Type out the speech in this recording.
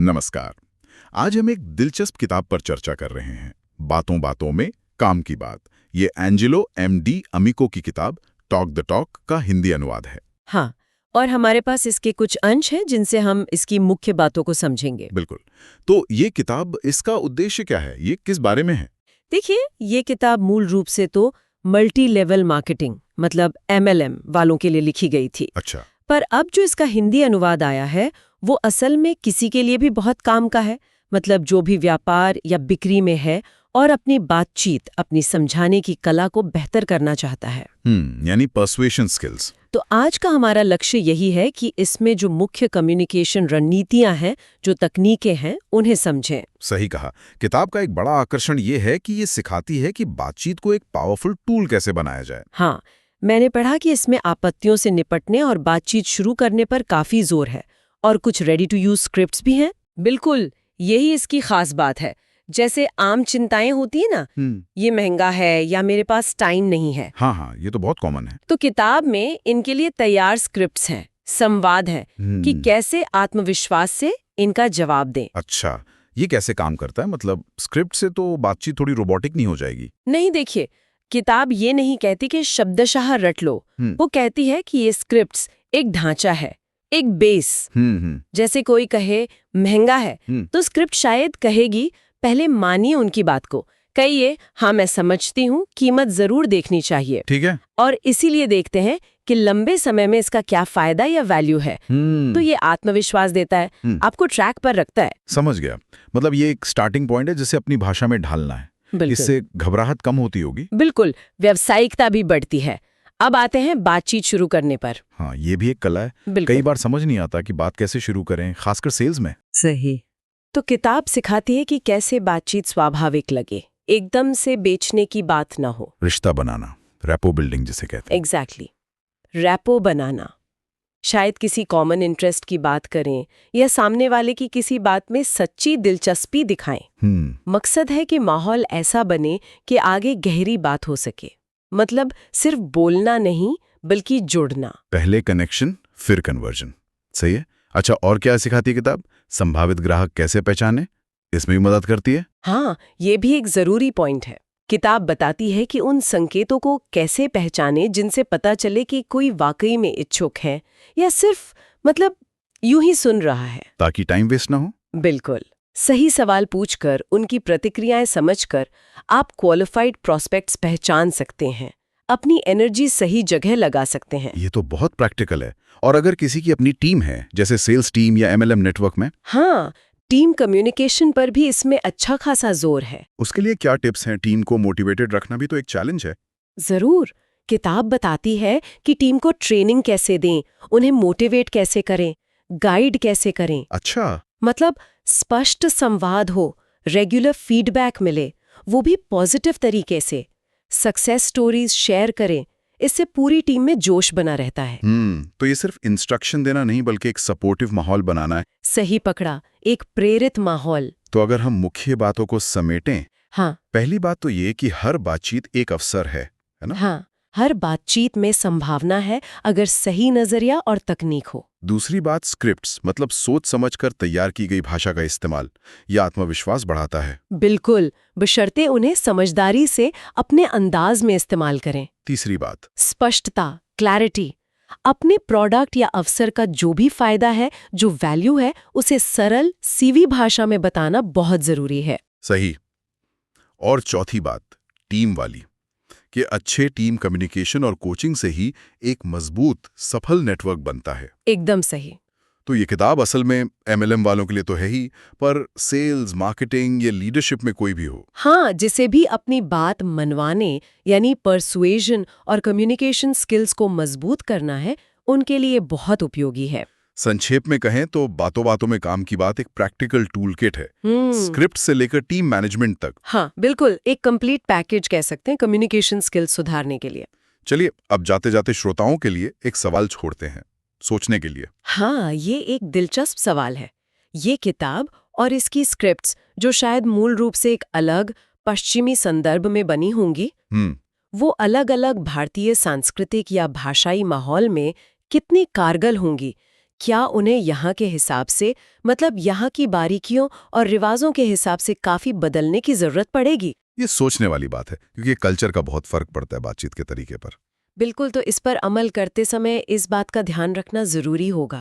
नमस्कार। आज हम एक दिलचस्प किताब पर चर्चा कर रहे हैं, बातों बातों में काम की बात। ये एंजेलो एम.डी. अमिको की किताब टॉक द टॉक का हिंदी अनुवाद है। हाँ, और हमारे पास इसके कुछ अंश हैं जिनसे हम इसकी मुख्य बातों को समझेंगे। बिल्कुल। तो ये किताब, इसका उद्देश्य क्या है? ये किस बारे में है? देखिए, ये किताब मूल रूप से तो मल्टी लेवल मार्केटिंग मतलब MLM वालों के लिए लिखी गई थी। अच्छा। पर अब जो इसका हिंदी अनुवाद आया है वो असल में किसी के लिए भी बहुत काम का है। मतलब जो भी व्यापार या बिक्री में है और अपनी बातचीत, अपनी समझाने की कला को बेहतर करना चाहता है। यानी पर्सुएशन स्किल्स। तो आज का हमारा लक्ष्य यही है कि इसमें जो मुख्य कम्युनिकेशन रणनीतियां हैं, जो तकनीकें हैं, उन्हें समझें। सही कहा। किताब का एक बड़ा आकर्षण ये है कि ये सिखाती है कि बातचीत को एक पावरफुल टूल कैसे बनाया जाए। हाँ, मैंने पढ़ा कि इसमें आपत्तियों से निपटने और बातचीत शुरू करने पर काफी जोर है और कुछ रेडी टू यूज स्क्रिप्ट्स भी हैं। बिल्कुल, यही इसकी खास बात है। जैसे आम चिंताएं होती है ना, ये महंगा है या मेरे पास टाइम नहीं है। हाँ, ये तो बहुत कॉमन है। तो किताब में इनके लिए तैयार स्क्रिप्ट्स हैं, संवाद है कि कैसे आत्मविश्वास से इनका जवाब दें। अच्छा, ये कैसे काम करता है? मतलब स्क्रिप्ट से तो बातचीत थोड़ी रोबोटिक नहीं हो जाएगी? नहीं, देखिए, किताब ये नहीं कहती कि शब्दशः रट लो। वो कहती है कि ये स्क्रिप्ट्स एक ढांचा है, एक बेस। जैसे कोई कहे महंगा है तो स्क्रिप्ट शायद कहेगी पहले मानिए उनकी बात को, कहिए हाँ मैं समझती हूँ, कीमत जरूर देखनी चाहिए। ठीक है। और इसीलिए देखते हैं कि लंबे समय में इसका क्या फायदा या वैल्यू है। तो ये आत्मविश्वास देता है, आपको ट्रैक पर रखता है। समझ गया। मतलब ये एक स्टार्टिंग पॉइंट है जिसे अपनी भाषा में ढालना है। इससे घबराहट कम होती होगी। बिल्कुल, व्यावसायिकता भी बढ़ती है। अब आते हैं बातचीत शुरू करने पर। हाँ, ये भी एक कला है। कई बार समझ नहीं आता कि बात कैसे शुरू करें, खासकर सेल्स में। सही। तो किताब सिखाती है कि कैसे बातचीत स्वाभाविक लगे, एकदम से बेचने की बात ना हो। रिश्ता बनाना, रैपो बिल्डिंग जिसे कहते हैं। एग्जैक्टली, रैपो बनाना। शायद किसी कॉमन इंटरेस्ट की बात करें या सामने वाले की किसी बात में सच्ची दिलचस्पी दिखाएं। मकसद है कि माहौल ऐसा बने कि आगे गहरी बात हो सके। मतलब सिर्फ बोलना नहीं, बल्कि जुड़ना। पहले कनेक्शन, फिर कन्वर्जन। सही है। अच्छा, और क्या सिखाती है किताब? संभावित ग्राहक कैसे पहचाने, इसमें भी मदद करती है? हाँ, ये भी एक जरूरी पॉइंट है। किताब बताती है कि उन संकेतों को कैसे पहचाने जिनसे पता चले कि कोई वाकई में इच्छुक है या सिर्फ मतलब यूं ही सुन रहा है, ताकि टाइम वेस्ट ना हो। बिल्कुल। सही सवाल पूछकर, उनकी प्रतिक्रियाएं समझकर आप क्वालिफाइड प्रोस्पेक्ट्स पहचान सकते हैं, अपनी एनर्जी सही जगह लगा सकते हैं। ये तो बहुत प्रैक्टिकल है। और अगर किसी की अपनी टीम है, जैसे सेल्स टीम या MLM नेटवर्क में? हाँ, टीम कम्युनिकेशन पर भी इसमें अच्छा खासा जोर है। उसके लिए क्या टिप्स हैं? टीम को मोटिवेटेड रखना भी तो एक चैलेंज है। जरूर। किताब बताती है कि टीम को ट्रेनिंग कैसे दें, उन्हें मोटिवेट कैसे करें, गाइड कैसे करें। अच्छा। मतलब स्पष्ट संवाद हो, रेगुलर फीडबैक मिले, वो भी पॉजिटिव तरीके से। सक्सेस स्टोरीज शेयर करें, इससे पूरी टीम में जोश बना रहता है। तो ये सिर्फ इंस्ट्रक्शन देना नहीं, बल्कि एक सपोर्टिव माहौल बनाना है। सही पकड़ा, एक प्रेरित माहौल। तो अगर हम मुख्य बातों को समेटें, हाँ, पहली बात तो ये कि हर बातचीत एक अवसर है ना? हाँ, हर बातचीत में संभावना है अगर सही नजरिया और तकनीक हो। दूसरी बात स्क्रिप्ट्स, मतलब सोच समझकर तैयार की गई भाषा का इस्तेमाल, यह आत्मविश्वास बढ़ाता है। बिल्कुल, बशर्ते उन्हें समझदारी से अपने अंदाज में इस्तेमाल करें। तीसरी बात स्पष्टता, क्लैरिटी। अपने प्रोडक्ट या अवसर का जो भी फायदा है, जो वैल्यू है, उसे सरल सीवी भाषा में बताना बहुत जरूरी है। सही। और चौथी बात टीम वाली, कि अच्छे टीम कम्युनिकेशन और कोचिंग से ही एक मजबूत सफल नेटवर्क बनता है। एकदम सही। तो ये किताब असल में MLM वालों के लिए तो है ही, पर सेल्स, मार्केटिंग या लीडरशिप में कोई भी हो, हाँ, जिसे भी अपनी बात मनवाने यानी परसुएजन और कम्युनिकेशन स्किल्स को मजबूत करना है, उनके लिए बहुत उपयोगी है। संक्षेप में कहें तो बातों बातों में काम की बात एक प्रैक्टिकल टूल किट है, स्क्रिप्ट से लेकर टीम मैनेजमेंट तक। हाँ, बिल्कुल, एक कंप्लीट पैकेज कह सकते हैं कम्युनिकेशन स्किल्स सुधारने के लिए। चलिए, अब जाते जाते श्रोताओं के लिए एक सवाल छोड़ते हैं, सोचने के लिए। हाँ, ये एक दिलचस्प सवाल है। ये किताब और इसकी स्क्रिप्ट्स, जो शायद मूल रूप से एक अलग पश्चिमी संदर्भ में बनी होंगी, वो अलग-अलग भारतीय सांस्कृतिक या भाषाई माहौल में कितनी कारगर होंगी, क्या उन्हें यहाँ के हिसाब से, मतलब यहाँ की बारीकियों और रिवाजों के हिसाब से काफी बदलने की जरूरत पड़ेगी? ये सोचने वाली बात है, क्योंकि कल्चर का बहुत फर्क पड़ता है बातचीत के तरीके पर। बिल्कुल, तो इस पर अमल करते समय इस बात का ध्यान रखना जरूरी होगा।